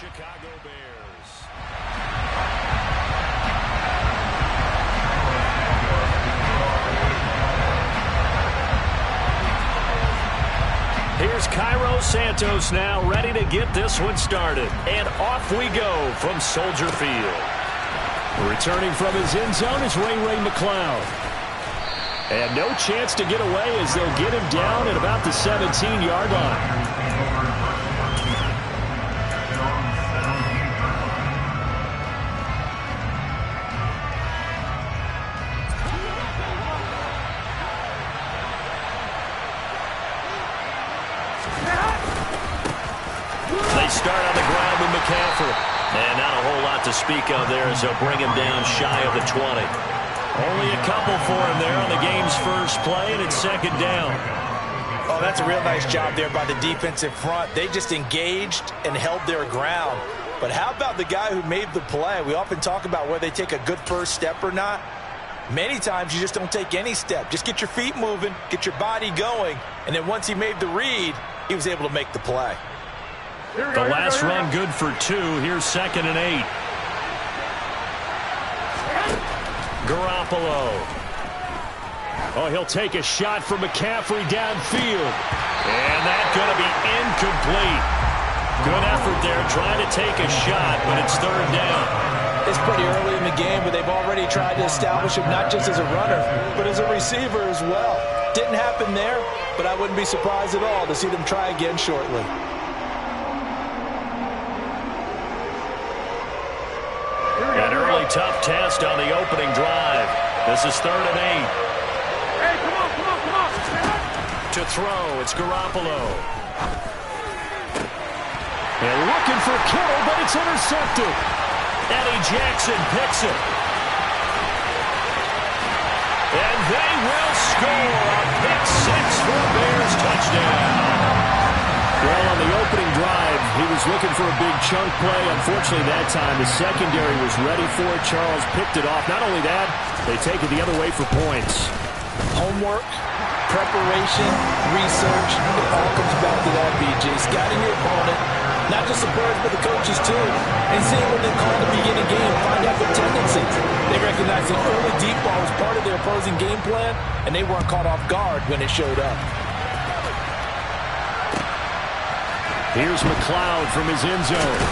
Chicago Bears. Here's Cairo Santos now, ready to get this one started. And off we go from Soldier Field. Returning from his end zone is Ray McCloud. And no chance to get away as they'll get him down at about the 17-yard line. Start on the ground with McCaffrey. And not a whole lot to speak of there as they'll bring him down shy of the 20. Only a couple for him there on the game's first play, and it's second down. Oh, that's a real nice job there by the defensive front. They just engaged and held their ground. But how about the guy who made the play? We often talk about whether they take a good first step or not. Many times you just don't take any step. Just get your feet moving, get your body going, and then once he made the read, he was able to make the play. The last run good for 2. Here's 2nd and 8. Garoppolo. Oh, he'll take a shot from McCaffrey downfield. And that's going to be incomplete. Good effort there trying to take a shot, but it's third down. It's pretty early in the game, but they've already tried to establish him not just as a runner, but as a receiver as well. Didn't happen there, but I wouldn't be surprised at all to see them try again shortly. An early tough test on the opening drive. This is 3rd and 8. Hey, come on. To throw, it's Garoppolo. And looking for Kittle, but it's intercepted. Eddie Jackson picks it. And they will score a pick 6 for a Bears touchdown. Well, on the opening drive, he was looking for a big chunk play. Unfortunately, that time, the secondary was ready for it. Charles picked it off. Not only that, they take it the other way for points. Homework, preparation, research, it all comes back to that, BJ. Scouting your opponent, not just the players, but the coaches too, and seeing what they call to begin a game, find out their tendencies. They recognize the early deep ball was part of their opposing game plan, and they weren't caught off guard when it showed up. Here's McCloud from his end zone.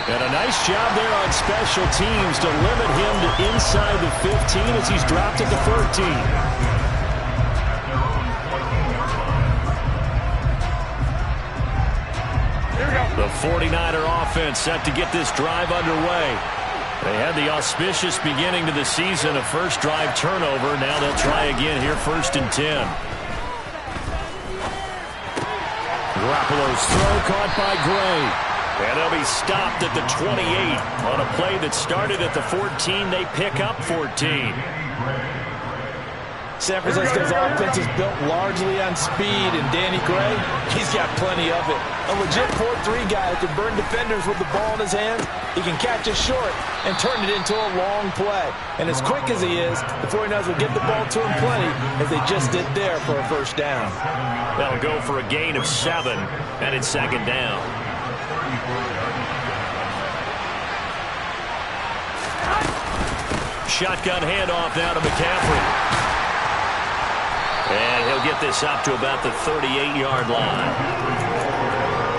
And a nice job there on special teams to limit him to inside the 15 as he's dropped at the 14. The 49er offense set to get this drive underway. They had the auspicious beginning to the season, a first drive turnover. Now they'll try again here, 1st and 10. Garoppolo's throw caught by Gray. And they'll be stopped at the 28 on a play that started at the 14. They pick up 14. San Francisco's offense is built largely on speed, and Danny Gray, he's got plenty of it. A legit 4-3 guy who can burn defenders with the ball in his hands. He can catch it short and turn it into a long play. And as quick as he is, the 49ers will get the ball to him plenty, as they just did there for a first down. That'll go for a gain of 7, and it's 2nd down. Shotgun handoff now to McCaffrey. And he'll get this up to about the 38-yard line.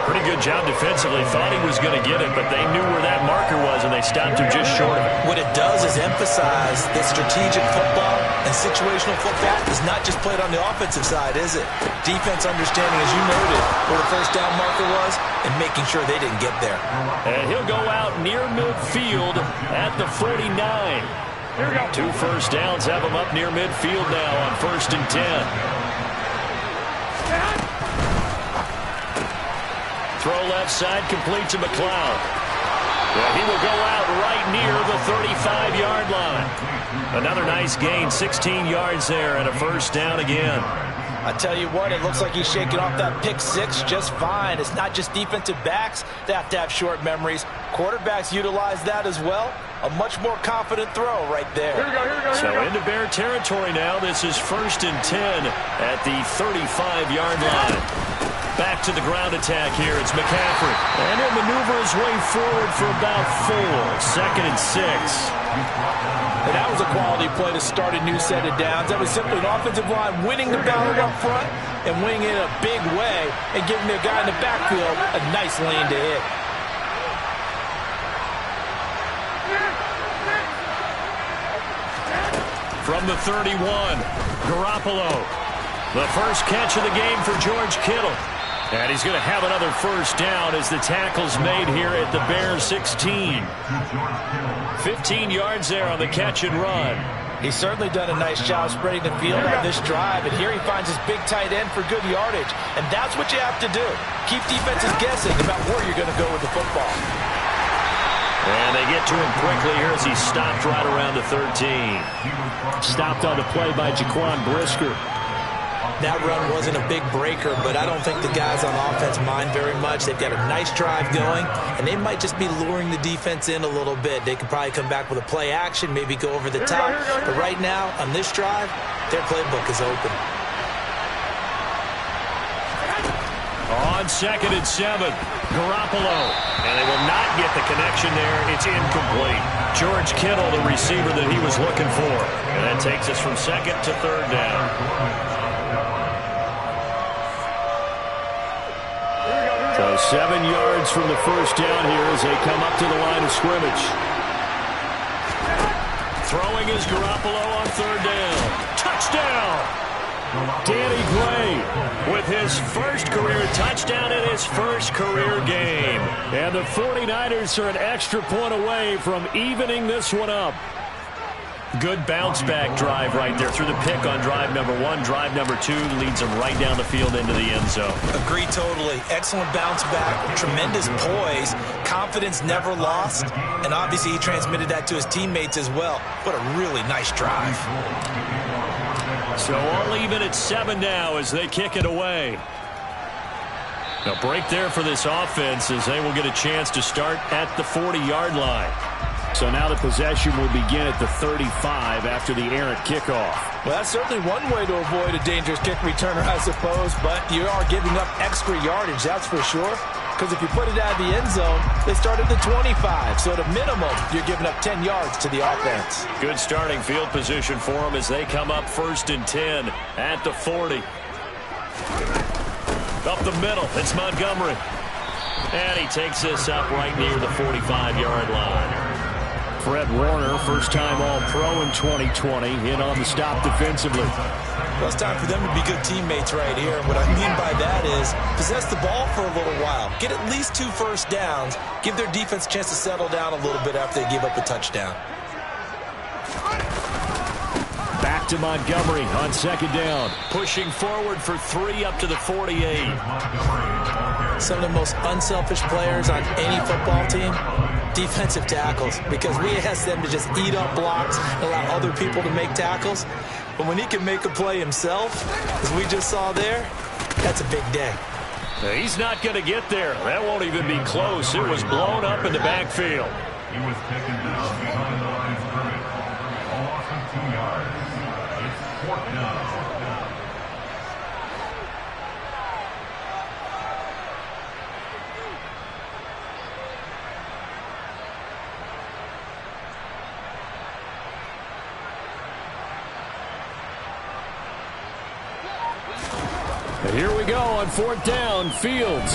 Pretty good job defensively. Thought he was going to get it, but they knew where that marker was, and they stopped him just short of it. What it does is emphasize that strategic football and situational football is not just played on the offensive side, is it? Defense understanding, as you noted, where the first down marker was and making sure they didn't get there. And he'll go out near midfield at the 49. Here we go. 2 first downs have him up near midfield now on 1st and 10. Throw left side, complete to McCloud. Well, he will go out right near the 35-yard line. Another nice gain, 16 yards there, and a first down again. I tell you what, it looks like he's shaking off that pick 6 just fine. It's not just defensive backs that have to have short memories. Quarterbacks utilize that as well. A much more confident throw right there. Here we go. So into Bear territory now. This is 1st and 10 at the 35-yard line. Back to the ground attack here. It's McCaffrey. And he'll maneuver his way forward for about 4. 2nd and 6. And that was a quality play to start a new set of downs. That was simply an offensive line winning the battle up front and winning it in a big way and giving the guy in the backfield a nice lane to hit. From the 31, Garoppolo. The first catch of the game for George Kittle. And he's going to have another first down as the tackle's made here at the Bears 16. 15 yards there on the catch and run. He's certainly done a nice job spreading the field on this drive, and here he finds his big tight end for good yardage. And that's what you have to do. Keep defenses guessing about where you're going to go with the football. And they get to him quickly here as he's stopped right around the 13. Stopped on the play by Jaquan Brisker. That run wasn't a big breaker, but I don't think the guys on offense mind very much. They've got a nice drive going, and they might just be luring the defense in a little bit. They could probably come back with a play action, maybe go over the top. But right now, on this drive, their playbook is open. On 2nd and 7, Garoppolo. And they will not get the connection there. It's incomplete. George Kittle, the receiver that he was looking for. And that takes us from 2nd to 3rd down. So 7 yards from the first down here as they come up to the line of scrimmage. Throwing is Garoppolo on 3rd down. Touchdown! Danny Gray with his first career touchdown in his first career game. And the 49ers are an extra point away from evening this one up. Good bounce-back drive right there through the pick on drive number 1. Drive number 2 leads them right down the field into the end zone. Agree totally. Excellent bounce-back, tremendous poise, confidence never lost, and obviously he transmitted that to his teammates as well. What a really nice drive. So all even at 7 now as they kick it away. A break there for this offense as they will get a chance to start at the 40-yard line. So now the possession will begin at the 35 after the errant kickoff. Well, that's certainly one way to avoid a dangerous kick returner, I suppose, but you are giving up extra yardage, that's for sure. Because if you put it out of the end zone, they start at the 25. So at a minimum, you're giving up 10 yards to the offense. Good starting field position for them as they come up 1st and 10 at the 40. Up the middle, it's Montgomery. And he takes this up right near the 45-yard line. Fred Warner, first-time All-Pro in 2020, in on the stop defensively. Well, it's time for them to be good teammates right here. What I mean by that is possess the ball for a little while. Get at least 2 first downs. Give their defense a chance to settle down a little bit after they give up a touchdown. Back to Montgomery on 2nd down. Pushing forward for 3 up to the 48. Some of the most unselfish players on any football team, defensive tackles, because we ask them to just eat up blocks and allow other people to make tackles. But when he can make a play himself, as we just saw there, that's a big day. He's not going to get there. That won't even be close. It was blown up in the backfield. He was taken down behind the line of scrimmage. A loss of 2 yards. It's 4th down. Here we go on 4th down. Fields.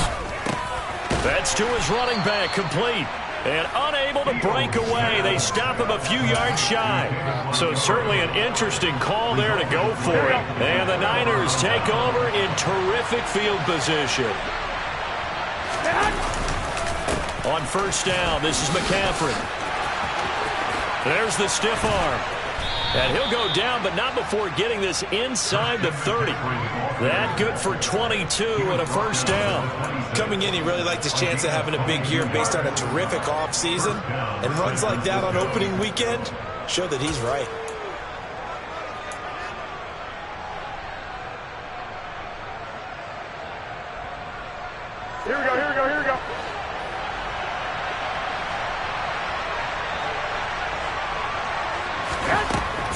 That's to his running back, complete. And unable to break away. They stop him a few yards shy. So certainly an interesting call there to go for it. And the Niners take over in terrific field position. On 1st down, this is McCaffrey. There's the stiff arm. And he'll go down, but not before getting this inside the 30. That good for 22 and a first down. Coming in, he really liked his chance of having a big year based on a terrific offseason. And runs like that on opening weekend show that he's right. Here we go, here we go, here we go.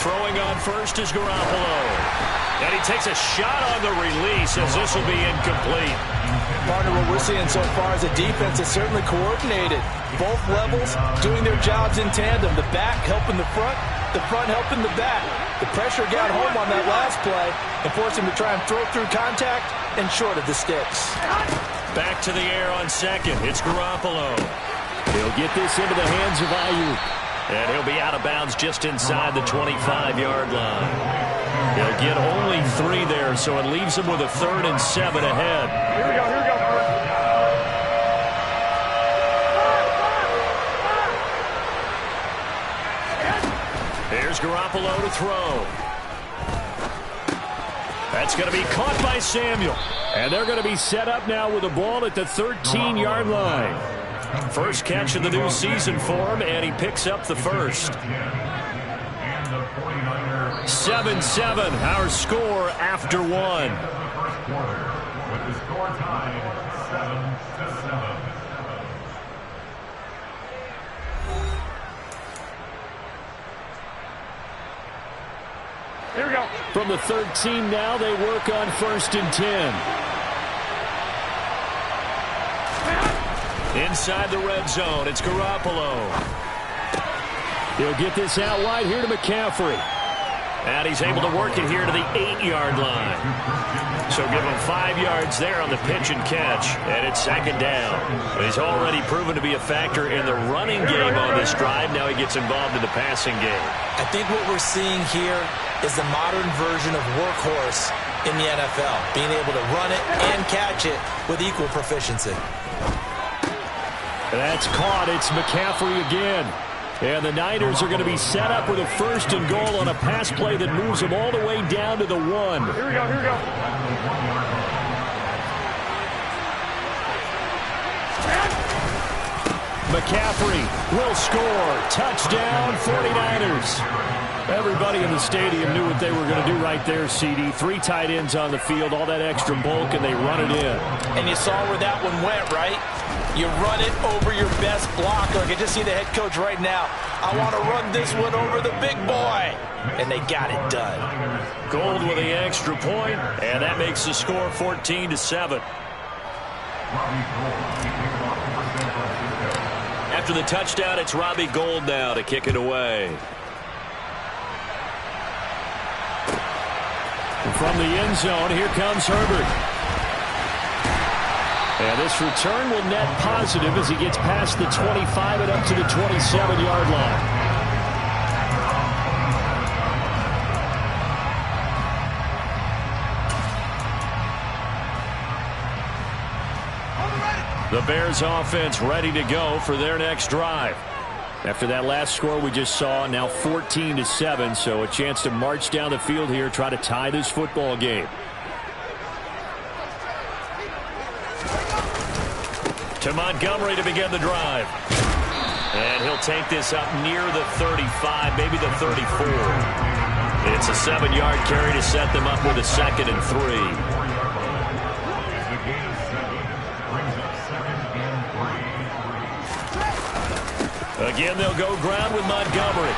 Throwing on first is Garoppolo. And he takes a shot on the release as this will be incomplete. Partner, what we're seeing so far as a defense is certainly coordinated. Both levels doing their jobs in tandem. The back helping the front helping the back. The pressure got home on that last play and forced him to try and throw through contact and short of the sticks. Back to the air on second. It's Garoppolo. He'll get this into the hands of Ayuk. And he'll be out of bounds just inside the 25-yard line. He'll get only 3 there, so it leaves him with a 3rd and 7 ahead. Here we go, here we go. Here's Garoppolo to throw. That's going to be caught by Samuel. And they're going to be set up now with the ball at the 13-yard line. First catch of the new season for him, and he picks up the first. 7-7, our score after 1. With the score tied 7-7. Here we go. From the 13 now, they work on 1st and 10. Inside the red zone, it's Garoppolo. He'll get this out wide here to McCaffrey. And he's able to work it here to the 8-yard line. So give him 5 yards there on the pitch and catch. And it's 2nd down. But he's already proven to be a factor in the running game on this drive. Now he gets involved in the passing game. I think what we're seeing here is the modern version of workhorse in the NFL. Being able to run it and catch it with equal proficiency. That's caught. It's McCaffrey again. And the Niners are going to be set up with a 1st and goal on a pass play that moves them all the way down to the 1. Here we go, here we go. McCaffrey will score. Touchdown, 49ers. Everybody in the stadium knew what they were going to do right there, CD. 3 tight ends on the field, all that extra bulk, and they run it in. And you saw where that one went, right? You run it over your best blocker. I can just see the head coach right now. I want to run this one over the big boy. And they got it done. Gold with the extra point, and that makes the score 14-7. After the touchdown, it's Robbie Gould now to kick it away. From the end zone, here comes Herbert. And this return will net positive as he gets past the 25 and up to the 27-yard line. The Bears offense ready to go for their next drive. After that last score we just saw, now 14-7, so a chance to march down the field here, try to tie this football game. To Montgomery to begin the drive. And he'll take this up near the 35, maybe the 34. It's a 7-yard carry to set them up with a 2nd and 3. Again, they'll go ground with Montgomery.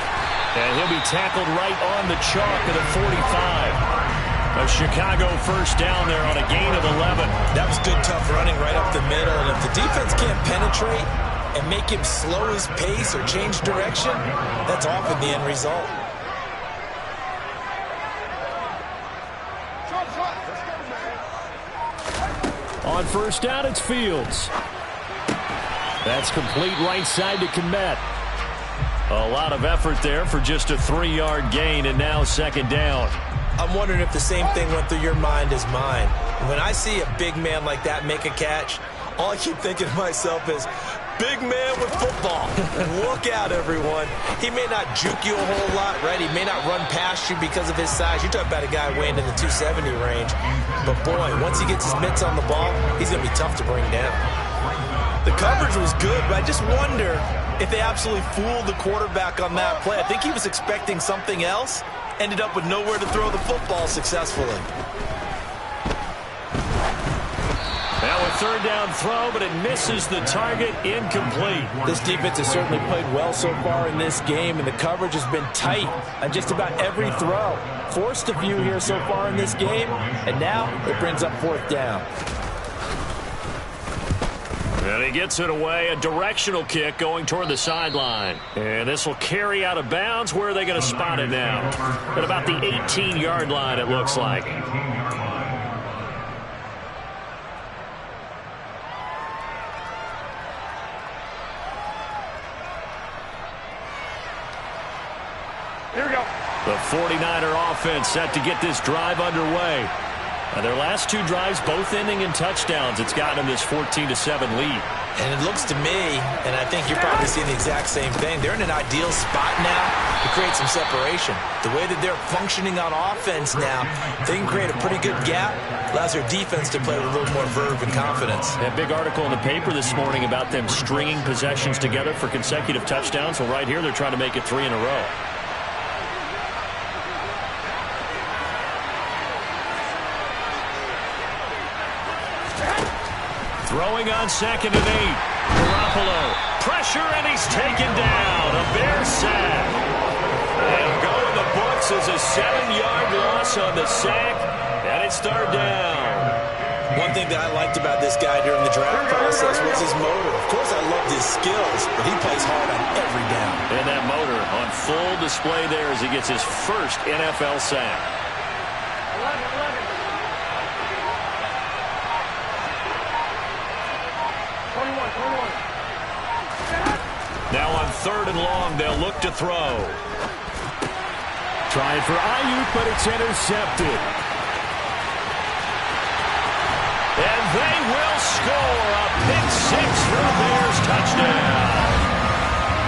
And he'll be tackled right on the chalk of the 45. A Chicago first down there on a gain of 11. That was good, tough running right up the middle. And if the defense can't penetrate and make him slow his pace or change direction, that's often the end result. On first down, it's Fields. That's complete right side to Kmet. A lot of effort there for just a 3-yard gain, and now 2nd down. I'm wondering if the same thing went through your mind as mine. When I see a big man like that make a catch, all I keep thinking to myself is, big man with football. Look out, everyone. He may not juke you a whole lot, right? He may not run past you because of his size. You're talking about a guy weighing in the 270 range. But, boy, once he gets his mitts on the ball, he's going to be tough to bring down. The coverage was good, but I just wonder if they absolutely fooled the quarterback on that play. I think he was expecting something else, ended up with nowhere to throw the football successfully. Now with third down throw, but it misses the target. Incomplete. This defense has certainly played well so far in this game, and the coverage has been tight on just about every throw. Forced a few here so far in this game, and now it brings up fourth down. And he gets it away, a directional kick going toward the sideline. And this will carry out of bounds. Where are they going to spot it now? At about the 18-yard line, it looks like. Here we go. The 49er offense set to get this drive underway. And their last two drives both ending in touchdowns. It's gotten them this 14-7 lead. And it looks to me, and I think you're probably seeing the exact same thing, they're in an ideal spot now to create some separation. The way that they're functioning on offense now, they can create a pretty good gap. Allows their defense to play with a little more verve and confidence. That big article in the paper this morning about them stringing possessions together for consecutive touchdowns. Well, right here they're trying to make it 3 in a row. Throwing on 2nd and 8. Garoppolo. Pressure, and he's taken down. A Bear sack. And go in the books as a 7-yard loss on the sack. And it's third down. One thing that I liked about this guy during the draft process was his motor. Of course, I loved his skills, but he plays hard on every down. And that motor on full display there as he gets his first NFL sack. 21. Now on 3rd and long, they'll look to throw. Trying for Ayuk, but it's intercepted. And they will score a pick 6 for a Bears touchdown.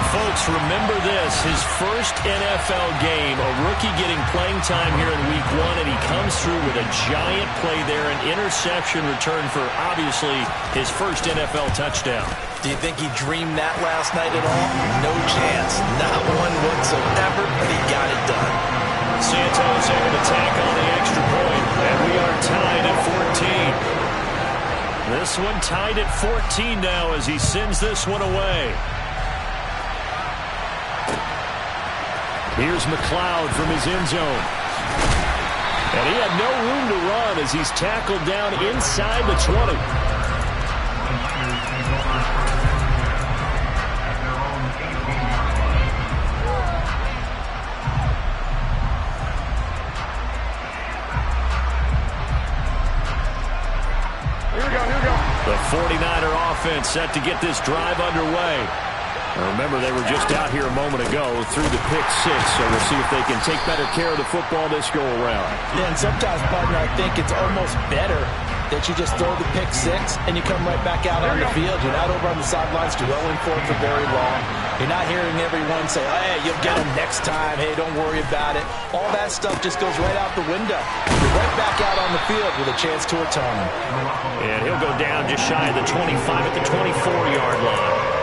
Folks, remember this, his first NFL game, a rookie getting playing time here in week 1, and he comes through with a giant play there, an interception return for, obviously, his first NFL touchdown. Do you think he dreamed that last night at all? No chance. Not one whatsoever, but he got it done. Santos able to tack on the extra point, and we are tied at 14. This one tied at 14 now as he sends this one away. Here's McLeod from his end zone. And he had no room to run as he's tackled down inside the 20. Here we go. The 49er offense set to get this drive underway. Remember, they were just out here a moment ago through the pick 6, so we'll see if they can take better care of the football this go-around. Yeah, and sometimes, partner, I think it's almost better that you just throw the pick 6 and you come right back out on the field. You're not over on the sidelines dwelling for it for very long. You're not hearing everyone say, hey, you'll get him next time. Hey, don't worry about it. All that stuff just goes right out the window. You're right back out on the field with a chance to atone. And he'll go down just shy of the 25 at the 24-yard line.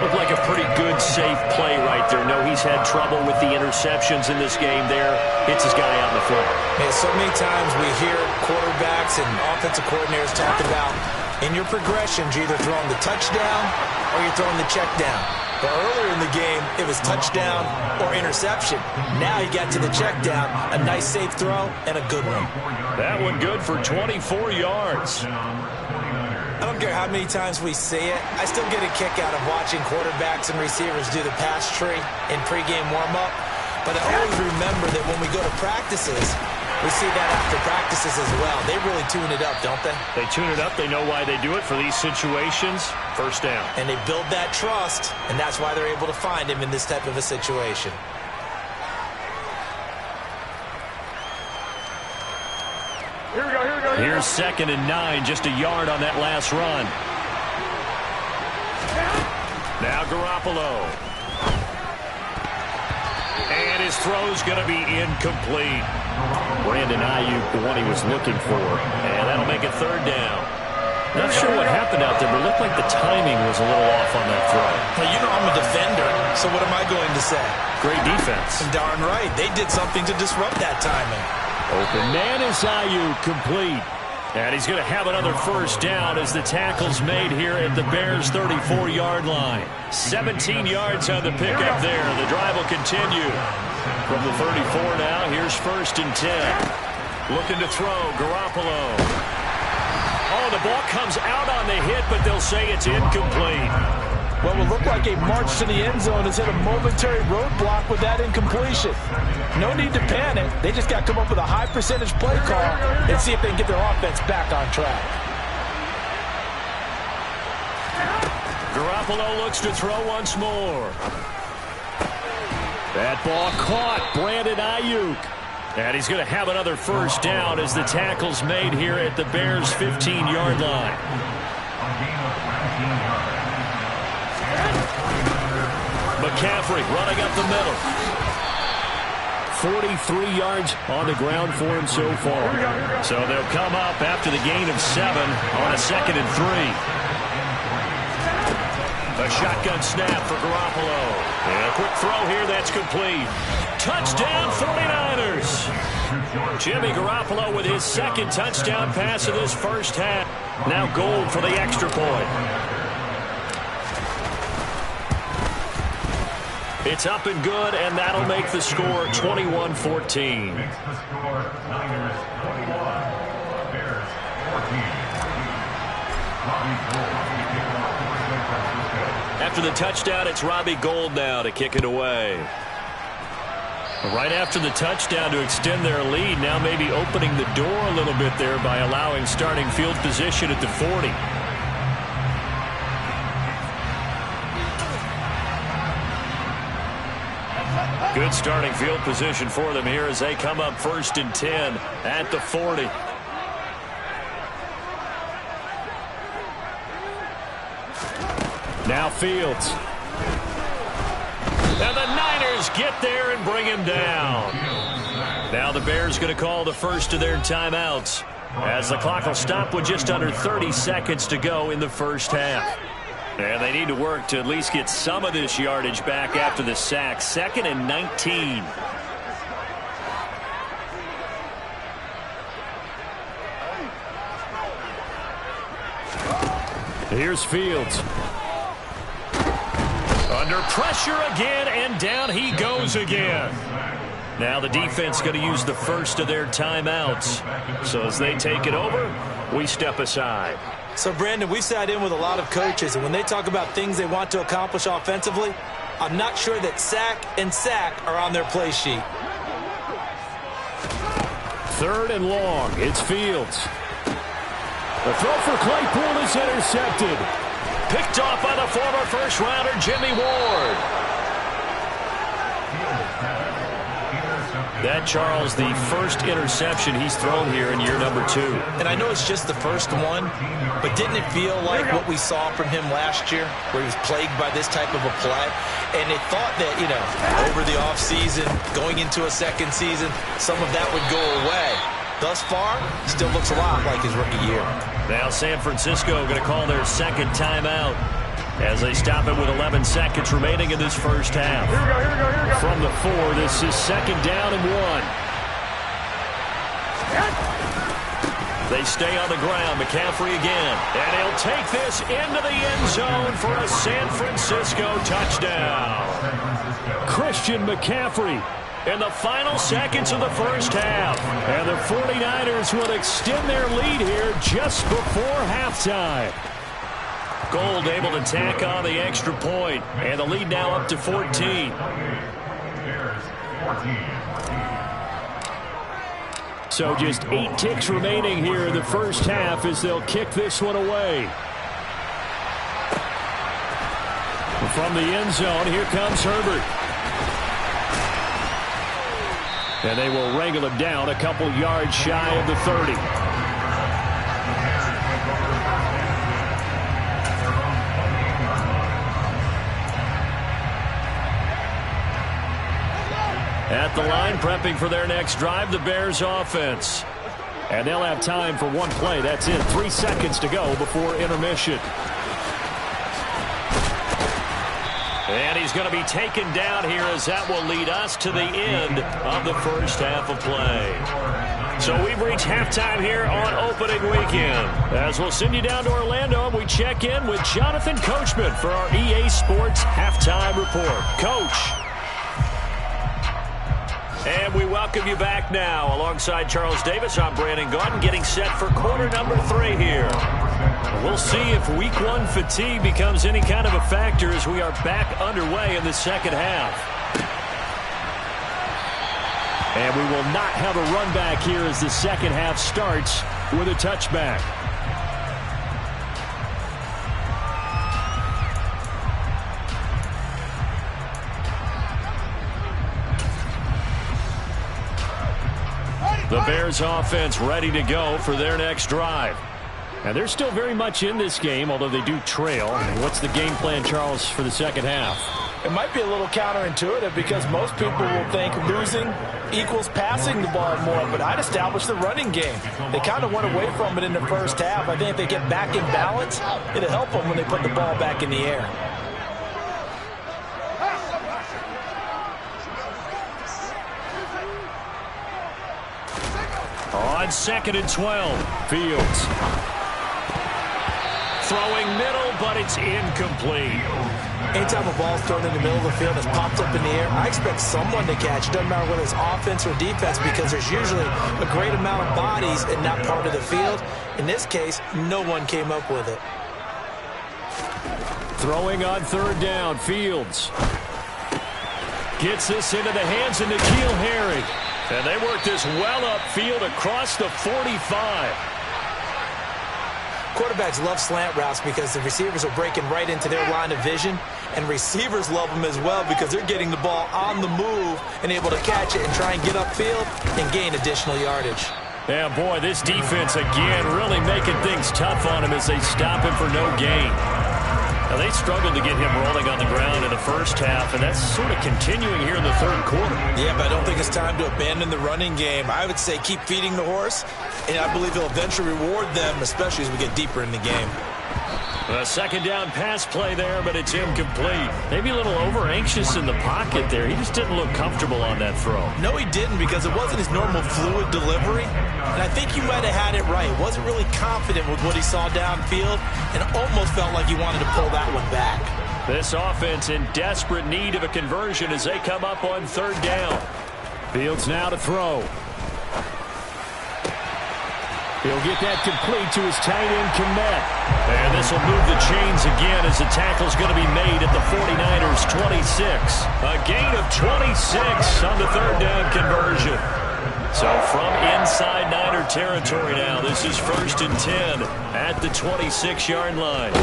Looked like a pretty good, safe play right there. No, he's had trouble with the interceptions in this game there. Hits his guy out in the front. Man, so many times we hear quarterbacks and offensive coordinators talk about in your progressions, you're either throwing the touchdown or you're throwing the check down. But earlier in the game, it was touchdown or interception. Now you got to the check down, a nice safe throw, and a good one. That one good for 24 yards. I don't care how many times we see it. I still get a kick out of watching quarterbacks and receivers do the pass tree in pregame warm-up. But I always remember that when we go to practices, we see that after practices as well. They really tune it up, don't they? They tune it up. They know why they do it for these situations. First down. And they build that trust, and that's why they're able to find him in this type of a situation. Here we go. Here's 2nd and 9, just a yard on that last run. Now Garoppolo. And his throw's going to be incomplete. Brandon Ayuk, the one he was looking for. And that'll make it 3rd down. Not sure what happened out there, but it looked like the timing was a little off on that throw. Well, you know I'm a defender, so what am I going to say? Great defense. Darn right. They did something to disrupt that timing. Open man is Ayuk, complete. And he's going to have another first down as the tackle's made here at the Bears' 34-yard line. 17 yards on the pickup there. The drive will continue. From the 34 now, here's 1st and 10. Looking to throw, Garoppolo. Oh, the ball comes out on the hit, but they'll say it's incomplete. Well, it looked like a march to the end zone has hit a momentary roadblock with that incompletion. No need to panic. They just got to come up with a high percentage play call and see if they can get their offense back on track. Garoppolo looks to throw once more. That ball caught. Brandon Ayuk. And he's going to have another first down as the tackle's made here at the Bears' 15-yard line. McCaffrey running up the middle. 43 yards on the ground for him so far. So they'll come up after the gain of 7 on a 2nd and 3. A shotgun snap for Garoppolo. And a quick throw here that's complete. Touchdown 49ers. Jimmy Garoppolo with his 2nd touchdown pass of this first half. Now Gold for the extra point. It's up and good, and that'll make the score 21-14. Makes the score Niners 21, Bears 14. After the touchdown, it's Robbie Gould now to kick it away. Right after the touchdown to extend their lead, now maybe opening the door a little bit there by allowing starting field position at the 40. Good starting field position for them here as they come up 1st and 10 at the 40. Now Fields. And the Niners get there and bring him down. Now the Bears going to call the first of their timeouts as the clock will stop with just under 30 seconds to go in the first half. And they need to work to at least get some of this yardage back after the sack. 2nd and 19. Here's Fields. Under pressure again, and down he goes again. Now the defense going to use the first of their timeouts. So as they take it over, we step aside. So, Brandon, we've sat in with a lot of coaches, and when they talk about things they want to accomplish offensively, I'm not sure that sack and sack are on their play sheet. 3rd and long. It's Fields. The throw for Claypool is intercepted. Picked off by the former first-rounder Jimmy Ward. That, Charles, the first interception he's thrown here in year number 2. And I know it's just the first one, but didn't it feel like what we saw from him last year, where he was plagued by this type of a play? And they thought that, you know, over the offseason, going into a second season, some of that would go away. Thus far, still looks a lot like his rookie year. Now San Francisco going to call their 2nd timeout as they stop it with 11 seconds remaining in this first half. Here we go, here we go, here we go. From the 4, this is 2nd down and 1. They stay on the ground. McCaffrey again. And he'll take this into the end zone for a San Francisco touchdown. Christian McCaffrey in the final seconds of the first half. And the 49ers will extend their lead here just before halftime. Gold able to tack on the extra point, and the lead now up to 14. So just 8 ticks remaining here in the first half as they'll kick this one away. From the end zone, here comes Herbert. And they will wrangle him down a couple yards shy of the 30. At the line, prepping for their next drive, the Bears offense. And they'll have time for one play. That's it. 3 seconds to go before intermission. And he's going to be taken down here as that will lead us to the end of the first half of play. So we've reached halftime here on opening weekend. As we'll send you down to Orlando, and we check in with Jonathan Coachman for our EA Sports Halftime Report. Coach. And we welcome you back now. Alongside Charles Davis, I'm Brandon Gaudin, getting set for quarter number 3 here. We'll see if week 1 fatigue becomes any kind of a factor as we are back underway in the second half. And we will not have a run back here as the second half starts with a touchback. The Bears offense ready to go for their next drive. And they're still very much in this game, although they do trail. What's the game plan, Charles, for the second half? It might be a little counterintuitive because most people will think losing equals passing the ball more, but I'd establish the running game. They kind of went away from it in the first half. I think if they get back in balance, it'll help them when they put the ball back in the air. On 2nd and 12, Fields. Throwing middle, but it's incomplete. Anytime a ball's thrown in the middle of the field that's popped up in the air, I expect someone to catch. Doesn't matter whether it's offense or defense because there's usually a great amount of bodies in that part of the field. In this case, no one came up with it. Throwing on 3rd down, Fields. Gets this into the hands of N'Keal Harry. And they work this well upfield across the 45. Quarterbacks love slant routes because the receivers are breaking right into their line of vision, and receivers love them as well because they're getting the ball on the move and able to catch it and try and get upfield and gain additional yardage. Yeah, boy, this defense again really making things tough on him as they stop him for no gain. Now, they struggled to get him rolling on the ground in the first half, and that's sort of continuing here in the 3rd quarter. Yeah, but I don't think it's time to abandon the running game. I would say keep feeding the horse, and I believe he'll eventually reward them, especially as we get deeper in the game. A 2nd down pass play there, but it's incomplete. Maybe a little over-anxious in the pocket there. He just didn't look comfortable on that throw. No, he didn't because it wasn't his normal fluid delivery. And I think he might have had it right. Wasn't really confident with what he saw downfield and almost felt like he wanted to pull that one back. This offense in desperate need of a conversion as they come up on 3rd down. Fields now to throw. He'll get that complete to his tight end, Kmet. And this will move the chains again as the tackle's going to be made at the 49ers' 26. A gain of 26 on the 3rd down conversion. So from inside Niner territory now, this is 1st and 10 at the 26-yard line.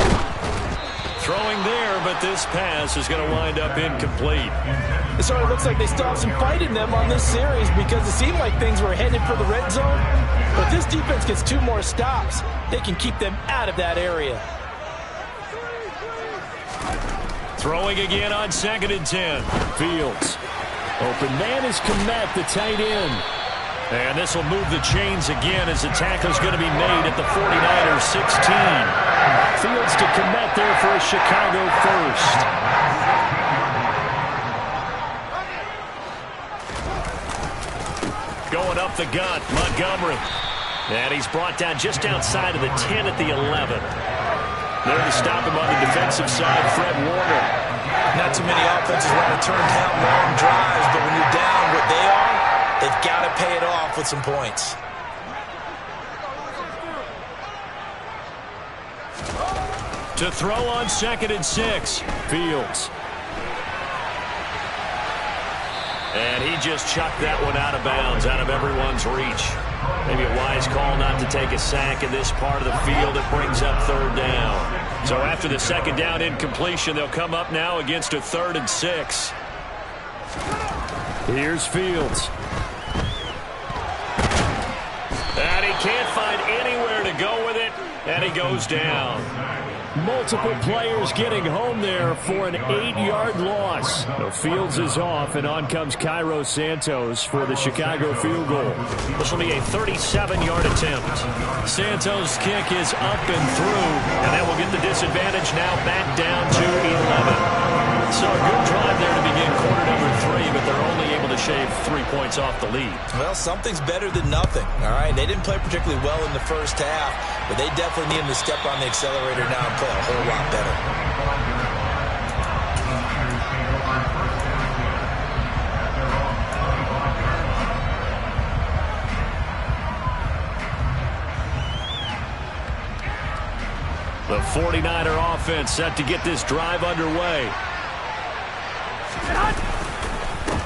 Throwing there, but this pass is going to wind up incomplete. It sort of looks like they still have some fight in them on this series because it seemed like things were headed for the red zone. But this defense gets 2 more stops. They can keep them out of that area. Throwing again on 2nd and 10. Fields. Open man is Kmet, the tight end. And this will move the chains again as the tackle's going to be made at the 49ers' 16. Fields to Kmet there for a Chicago first. Going up the gut, Montgomery. And he's brought down just outside of the 10 at the 11. There to stop him on the defensive side, Fred Warner. Not too many offenses want to turn down long drives, but when you're down what they are, they've got to pay it off with some points. To throw on 2nd and 6, Fields. And he just chucked that one out of bounds, out of everyone's reach. Maybe a wise call not to take a sack in this part of the field. It brings up 3rd down. So after the 2nd down incompletion, they'll come up now against a 3rd and 6. Here's Fields. And he can't find anywhere to go with it, and he goes down. Multiple players getting home there for an 8-yard loss. The Fields is off, and on comes Cairo Santos for the Chicago field goal. This will be a 37-yard attempt. Santos' kick is up and through, and that will get the disadvantage now back down to 11. So a good drive there to begin quarter number 3, but they're only able to shave 3 points off the lead. Well, something's better than nothing, all right? They didn't play particularly well in the first half, but they definitely need to step on the accelerator now and play a whole lot better. The 49er offense set to get this drive underway.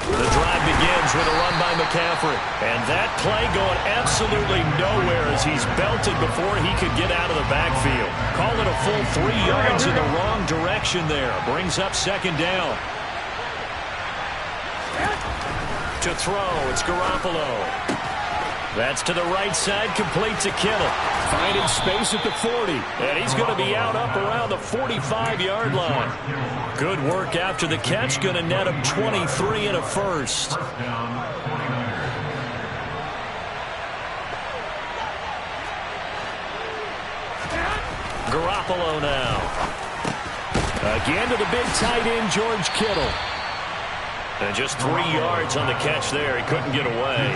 The drive begins with a run by McCaffrey. And that play going absolutely nowhere as he's belted before he could get out of the backfield. Call it a full 3 yards in the wrong direction there. Brings up second down. To throw, it's Garoppolo. That's to the right side, complete to Kittle. Finding space at the 40. And he's going to be out up around the 45-yard line. Good work after the catch. Going to net him 23 and a first. Garoppolo now. Again to the big tight end, George Kittle. And just 3 yards on the catch there. He couldn't get away.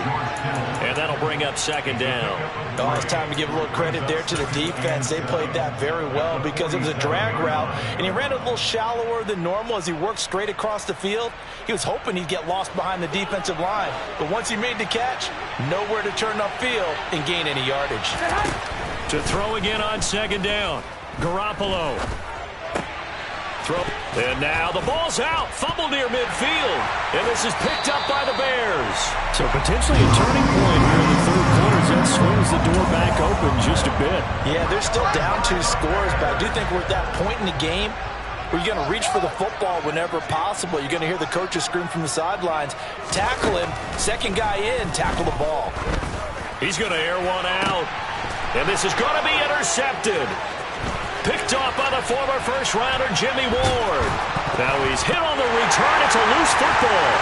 And that'll bring up second down. Oh, it's time to give a little credit there to the defense. They played that very well because it was a drag route, and he ran a little shallower than normal as he worked straight across the field. He was hoping he'd get lost behind the defensive line. But once he made the catch, nowhere to turn upfield and gain any yardage. To throw again on second down. Garoppolo. Throw. And now the ball's out. Fumble near midfield. And this is picked up by the Bears. So potentially a turning point here in the third quarter as that swings the door back open just a bit. Yeah, they're still down 2 scores, but I do think we're at that point in the game where you're going to reach for the football whenever possible. You're going to hear the coaches scream from the sidelines. Tackle him. Second guy in. Tackle the ball. He's going to air one out. And this is going to be intercepted. Picked off by the former first-rounder, Jimmy Ward. Now he's hit on the return. It's a loose football.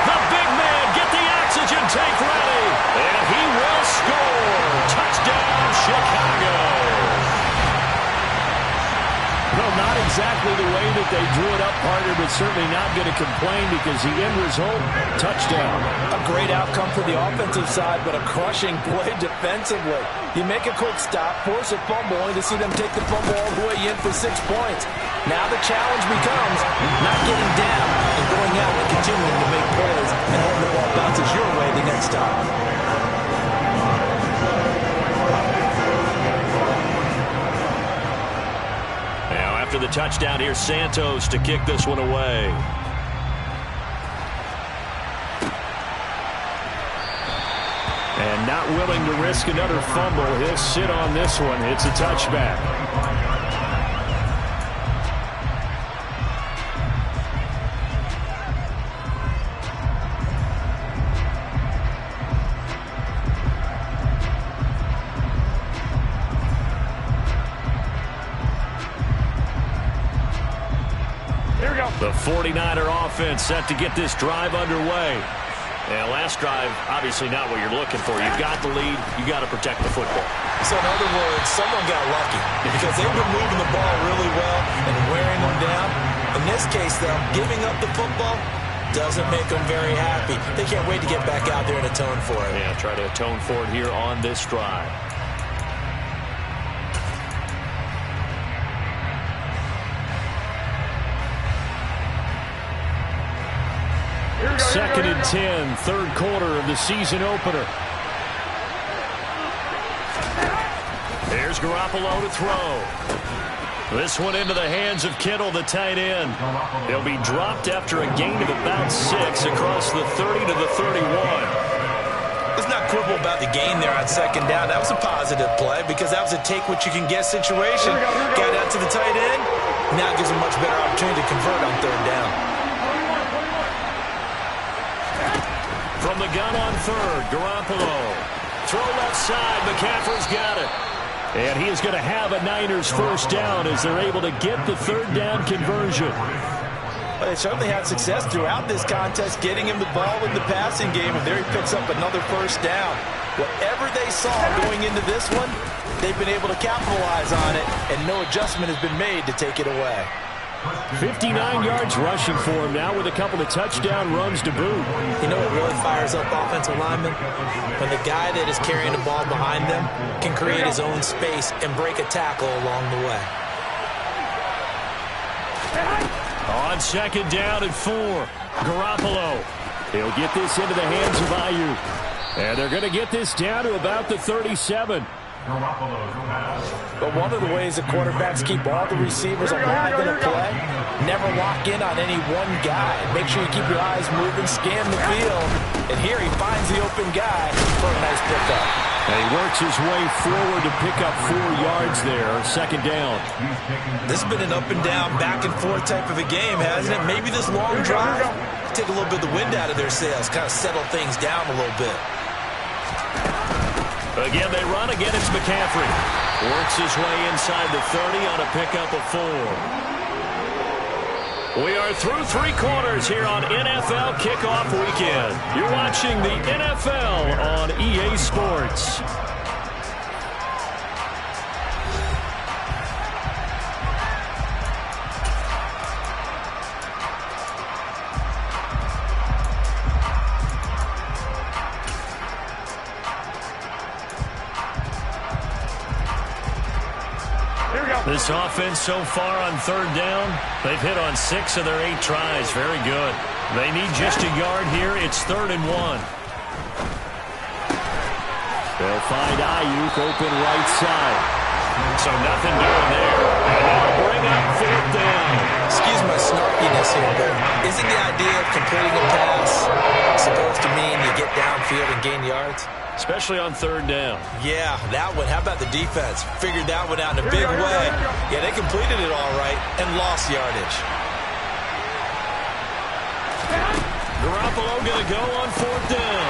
The big man, get the oxygen tank ready. And he will score. Touchdown, Chicago. Well, not exactly the way that they drew it up, partner, but certainly not going to complain because the end result, touchdown. A great outcome for the offensive side, but a crushing play defensively. You make a quick stop, force a fumble, only to see them take the fumble all the way in for 6 points. Now the challenge becomes not getting down and going out and continuing to make plays and hoping the ball bounces your way the next time. After the touchdown, here's Santos to kick this one away. And not willing to risk another fumble. He'll sit on this one. It's a touchback. The 49er offense set to get this drive underway. And last drive, obviously not what you're looking for. You've got the lead. You've got to protect the football. So in other words, someone got lucky because they've been moving the ball really well and wearing them down. In this case, though, giving up the football doesn't make them very happy. They can't wait to get back out there and atone for it. Yeah, try to atone for it here on this drive. Second and 10, third quarter of the season opener. There's Garoppolo to throw. This one into the hands of Kittle, the tight end. He'll be dropped after a gain of about 6 across the 30 to the 31. Let's not quibble about the gain there on second down. That was a positive play because that was a take-what-you-can-get situation. Got out to the tight end. Now it gives a much better opportunity to convert on third down. From the gun on third, Garoppolo. Throw left side, McCaffrey's got it. And he is going to have a Niners first down as they're able to get the third down conversion. Well, they certainly had success throughout this contest, getting him the ball in the passing game, and there he picks up another first down. Whatever they saw going into this one, they've been able to capitalize on it, and no adjustment has been made to take it away. 59 yards rushing for him now with a couple of touchdown runs to boot. You know what really fires up offensive linemen? When the guy that is carrying the ball behind them can create his own space and break a tackle along the way. On second down and 4, Garoppolo. He'll get this into the hands of Ayuk. And they're going to get this down to about the 37. But one of the ways that quarterbacks keep all the receivers alive in a play, never lock in on any one guy. Make sure you keep your eyes moving, scan the field. And here he finds the open guy for a nice pickup. And he works his way forward to pick up 4 yards there, second down. This has been an up and down, back and forth type of a game, hasn't it? Maybe this long drive, take a little bit of the wind out of their sails, kind of settle things down a little bit. Again, they run. Again, it's McCaffrey. Works his way inside the 30 on a pickup of 4. We are through 3 quarters here on NFL Kickoff Weekend. You're watching the NFL on EA Sports. This offense so far on third down, they've hit on 6 of their 8 tries. Very good. They need just a yard here. It's 3rd and 1. They'll find Ayuk open right side. So nothing doing there. And they'll bring up 4th down. Excuse my snarkiness here, but isn't the idea of completing a pass supposed to mean you get downfield and gain yards? Especially on 3rd down. Yeah, that one. How about the defense? Figured that one out in a big way. Yeah, they completed it all right and lost yardage. Garoppolo going to go on 4th down.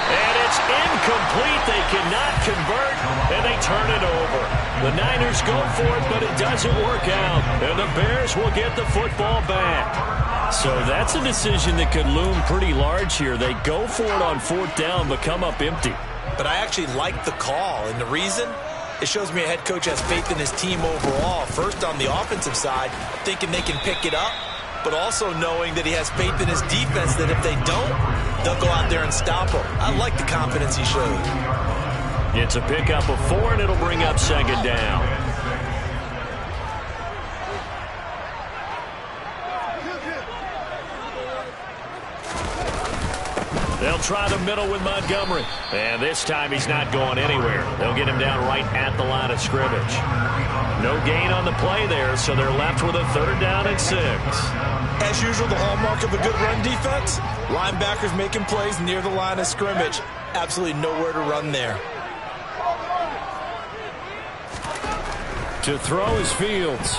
And it's incomplete. They cannot convert, and they turn it over. The Niners go for it, but it doesn't work out. And the Bears will get the football back. So that's a decision that could loom pretty large here. They go for it on 4th down, but come up empty. But I actually like the call, and the reason? It shows me a head coach has faith in his team overall. First on the offensive side, thinking they can pick it up, but also knowing that he has faith in his defense that if they don't, they'll go out there and stop him. I like the confidence he showed. It's a pickup of 4, and it'll bring up 2nd down. They'll try the middle with Montgomery. And this time he's not going anywhere. They'll get him down right at the line of scrimmage. No gain on the play there, so they're left with a 3rd down and 6. As usual, the hallmark of a good run defense, linebackers making plays near the line of scrimmage. Absolutely nowhere to run there. To throw is Fields.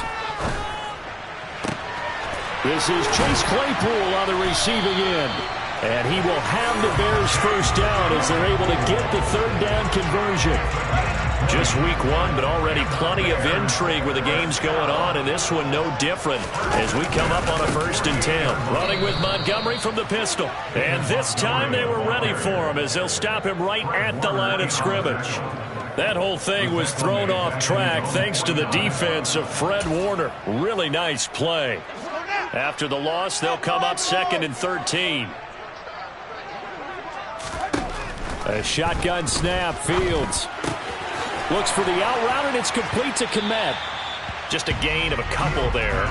This is Chase Claypool on the receiving end. And he will have the Bears first down as they're able to get the 3rd down conversion. Just week 1, but already plenty of intrigue with the games going on, and this one no different as we come up on a 1st and 10. Running with Montgomery from the pistol. And this time they were ready for him as they'll stop him right at the line of scrimmage. That whole thing was thrown off track thanks to the defense of Fred Warner. Really nice play. After the loss, they'll come up 2nd and 13. A shotgun snap. Fields looks for the out route, and it's complete to Kmet. Just a gain of a couple there.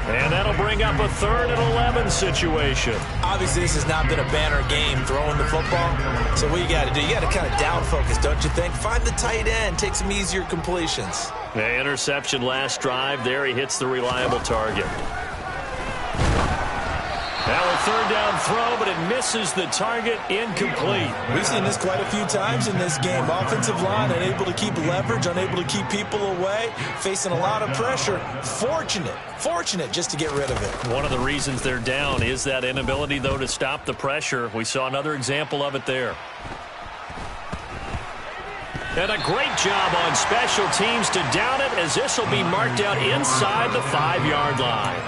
And that'll bring up a 3rd and 11 situation. Obviously, this has not been a banner game throwing the football. So what you got to do, you got to kind of down focus, don't you think? Find the tight end, take some easier completions. The interception last drive there. He hits the reliable target. Now a 3rd down throw, but it misses the target. Incomplete. We've seen this quite a few times in this game. Offensive line unable to keep leverage, unable to keep people away, facing a lot of pressure. Fortunate just to get rid of it. One of the reasons they're down is that inability, though, to stop the pressure. We saw another example of it there. And a great job on special teams to down it, as this will be marked out inside the 5-yard line.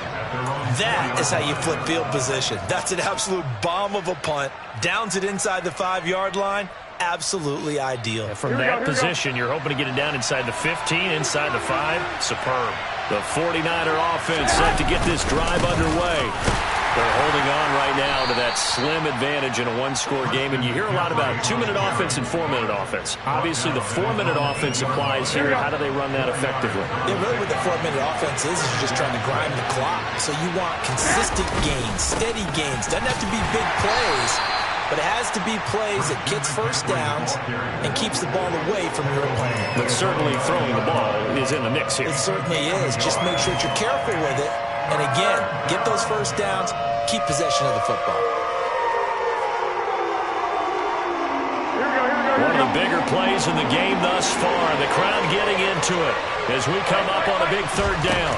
That is how you flip field position. That's an absolute bomb of a punt. Downs it inside the 5-yard line. Absolutely ideal. From that position, you're hoping to get it down inside the 15, inside the 5. Superb. The 49er offense set to get this drive underway. They're holding on right now to that slim advantage in a one-score game. And you hear a lot about 2-minute offense and 4-minute offense. Obviously, the 4-minute offense applies here. How do they run that effectively? Yeah, really what the 4-minute offense is you're just trying to grind the clock. So you want consistent gains, steady gains. Doesn't have to be big plays, but it has to be plays that gets first downs and keeps the ball away from your opponent. But certainly throwing the ball is in the mix here. It certainly is. Just make sure that you're careful with it. And again, get those first downs, keep possession of the football. One of the bigger plays in the game thus far. The crowd getting into it as we come up on a big third down.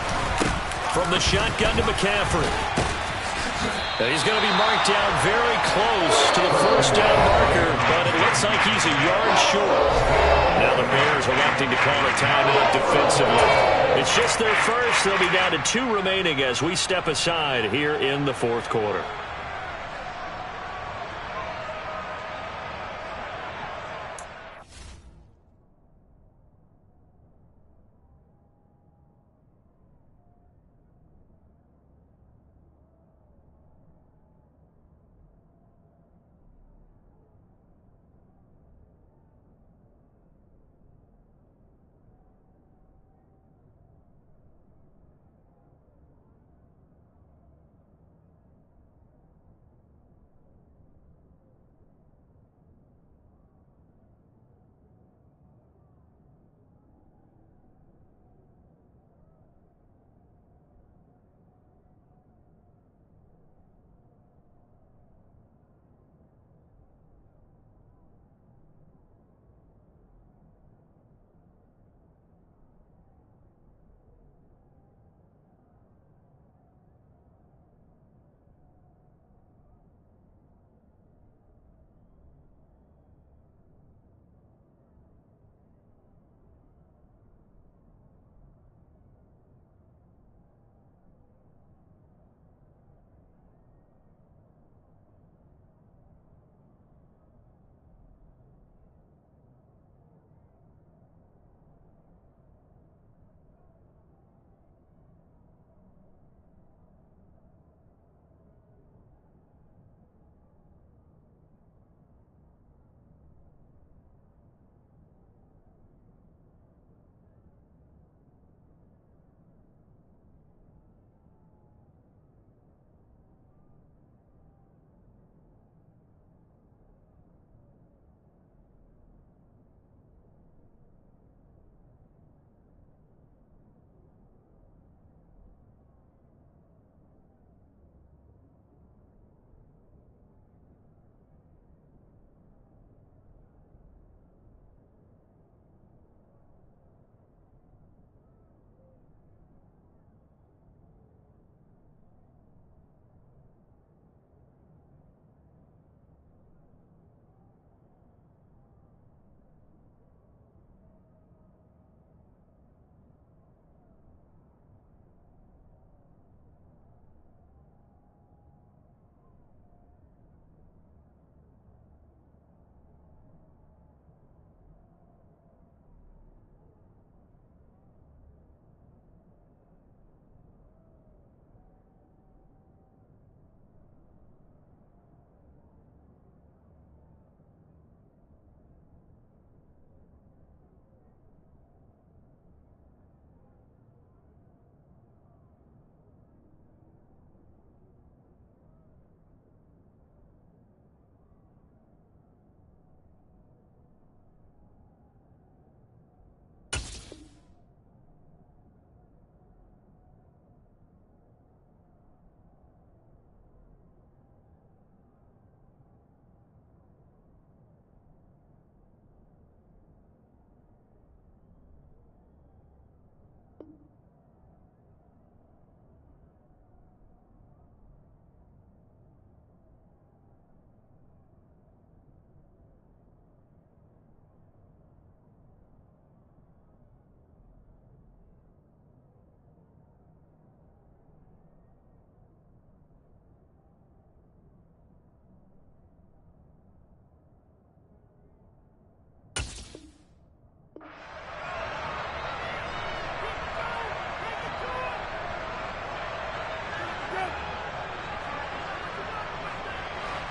From the shotgun to McCaffrey. He's going to be marked down very close to the first down marker, but it looks like he's a yard short. Now the Bears electing to call a timeout defensively. It's just their first. They'll be down to 2 remaining as we step aside here in the fourth quarter.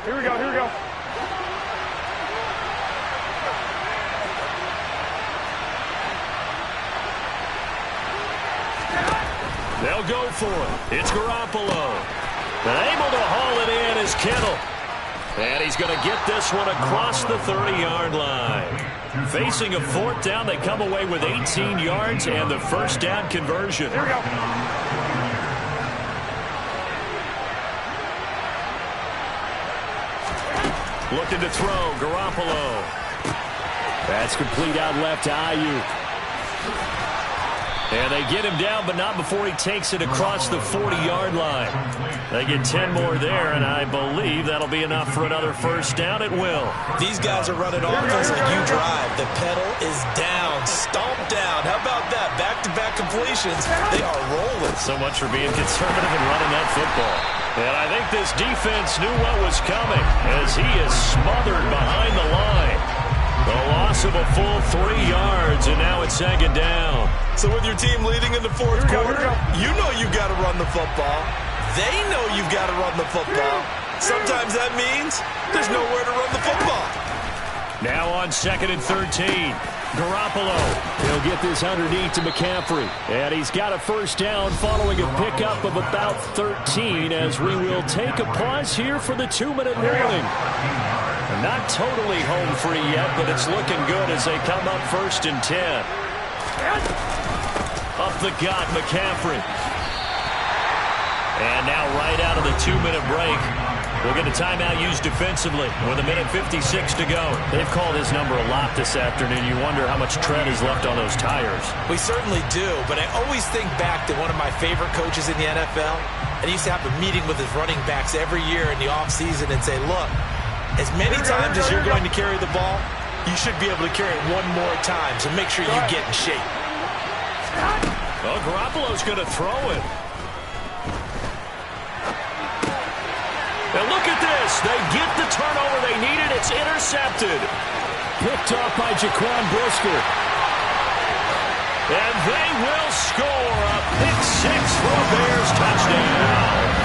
Here we go, here we go. They'll go for it. It's Garoppolo. But able to haul it in is Kittle. And he's going to get this one across the 30-yard line. Facing a fourth down, they come away with 18 yards and the first down conversion. Here we go. Looking to throw, Garoppolo. That's complete out left to Ayuk. And they get him down, but not before he takes it across the 40-yard line. They get 10 more there, and I believe that'll be enough for another first down. It will. These guys are running offense like you drive. The pedal is down, stomped down. How about that? Back-to-back completions. They are rolling. So much for being conservative and running that football. And I think this defense knew what was coming as he is smothered behind the line. The loss of a full 3 yards, and now it's second down. So with your team leading in the fourth quarter, you know you've got to run the football. They know you've got to run the football. Sometimes that means there's nowhere to run the football. Now on 2nd and 13. Garoppolo. He'll get this underneath to McCaffrey. And he's got a first down following a pickup of about 13 as we will take a pause here for the 2-minute warning. Not totally home free yet, but it's looking good as they come up 1st and 10. Up the gut, McCaffrey. And now right out of the 2-minute break, we'll get a timeout used defensively with 1:56 to go. They've called his number a lot this afternoon. You wonder how much tread is left on those tires. We certainly do, but I always think back to one of my favorite coaches in the NFL. And he used to have a meeting with his running backs every year in the offseason and say, look, as many times as you're going to carry the ball, you should be able to carry it one more time, so make sure you get in shape. Well, Garoppolo's going to throw it. And look at this. They get the turnover they needed. It's intercepted. Picked off by Jaquan Brisker. And they will score a pick-6 for a Bears touchdown.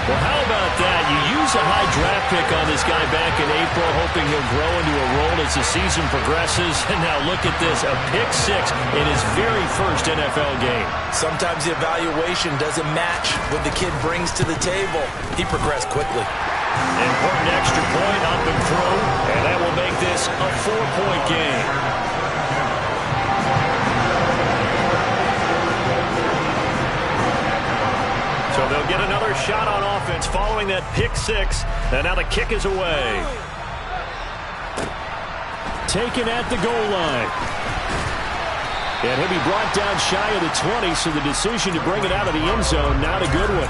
Well, how about that? You use a high draft pick on this guy back in April, hoping he'll grow into a role as the season progresses. And now look at this, a pick-6 in his very first NFL game. Sometimes the evaluation doesn't match what the kid brings to the table. He progressed quickly. Important extra point up and through, and that will make this a 4-point game. So they'll get another shot on offense following that pick-6, and now the kick is away. Taken at the goal line. And he'll be brought down shy of the 20, so the decision to bring it out of the end zone, not a good one.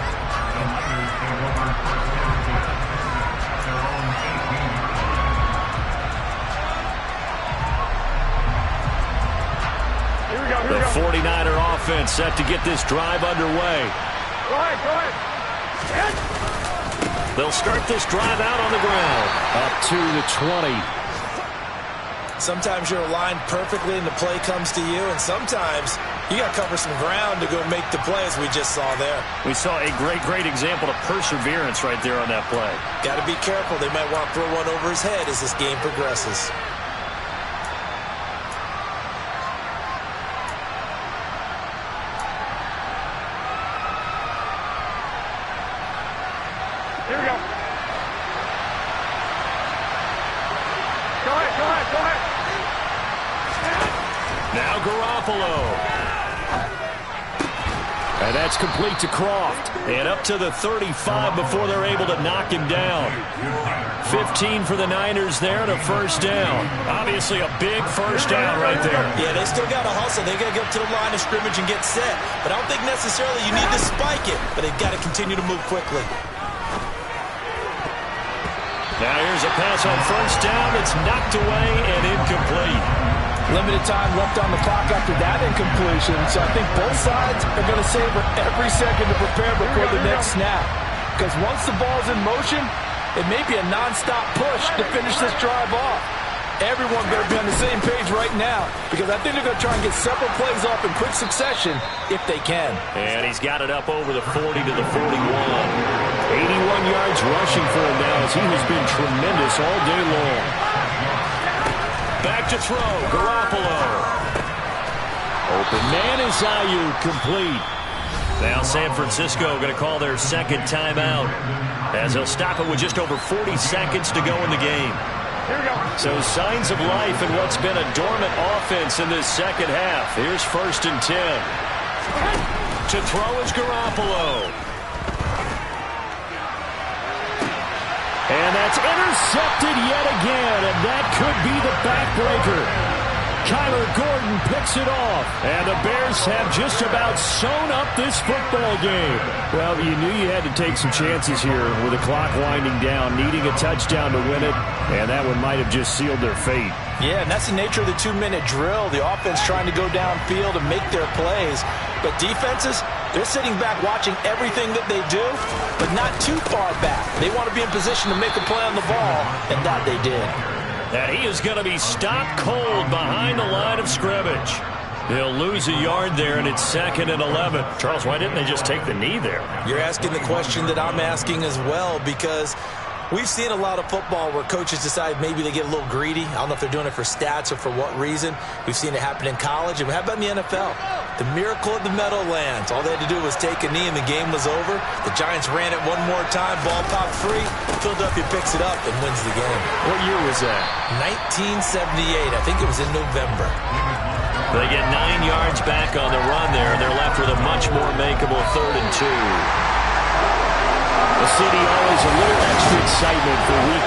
The 49er offense set to get this drive underway. Go ahead. They'll start this drive out on the ground. Up to the 20. Sometimes you're aligned perfectly and the play comes to you, and sometimes you got to cover some ground to go make the play, as we just saw there. We saw a great example of perseverance right there on that play. Got to be careful. They might want to throw one over his head as this game progresses. Here we go. Go ahead. Now Garoppolo. And that's complete to Croft. And up to the 35 before they're able to knock him down. 15 for the Niners there and a first down. Obviously a big first down right there. Yeah, they still got to hustle. They got to get up to the line of scrimmage and get set. But I don't think necessarily you need to spike it. But they've got to continue to move quickly. Now here's a pass on first down. It's knocked away and incomplete. Limited time left on the clock after that incompletion, so I think both sides are going to savor every second to prepare before the next snap. Because once the ball's in motion, it may be a non-stop push to finish this drive off. Everyone better be on the same page right now, because I think they're going to try and get several plays off in quick succession if they can. And he's got it up over the 40 to the 41. 81 yards rushing for him now as he has been tremendous all day long. Back to throw, Garoppolo. Open man is Ayuk, complete. Now San Francisco going to call their second timeout as they'll stop it with just over 40 seconds to go in the game. Here we go. So signs of life in what's been a dormant offense in this second half. Here's 1st and 10. To throw is Garoppolo. And that's intercepted yet again, and that could be the backbreaker. Kyler Gordon picks it off, and the Bears have just about sewn up this football game. Well, you knew you had to take some chances here with the clock winding down, needing a touchdown to win it, and that one might have just sealed their fate. Yeah, and that's the nature of the 2-minute drill. The offense trying to go downfield and make their plays. But defenses, they're sitting back watching everything that they do, but not too far back. They want to be in position to make a play on the ball, and that they did. And he is going to be stopped cold behind the line of scrimmage. They'll lose a yard there, and it's 2nd and 11. Charles, why didn't they just take the knee there? You're asking the question that I'm asking as well, because we've seen a lot of football where coaches decide maybe they get a little greedy. I don't know if they're doing it for stats or for what reason. We've seen it happen in college. And how about in the NFL? The miracle of the Meadowlands. All they had to do was take a knee and the game was over. The Giants ran it one more time. Ball popped free. Philadelphia picks it up and wins the game. What year was that? 1978. I think it was in November. They get 9 yards back on the run there, and they're left with a much more makeable 3rd and 2. The city always a little extra excitement for week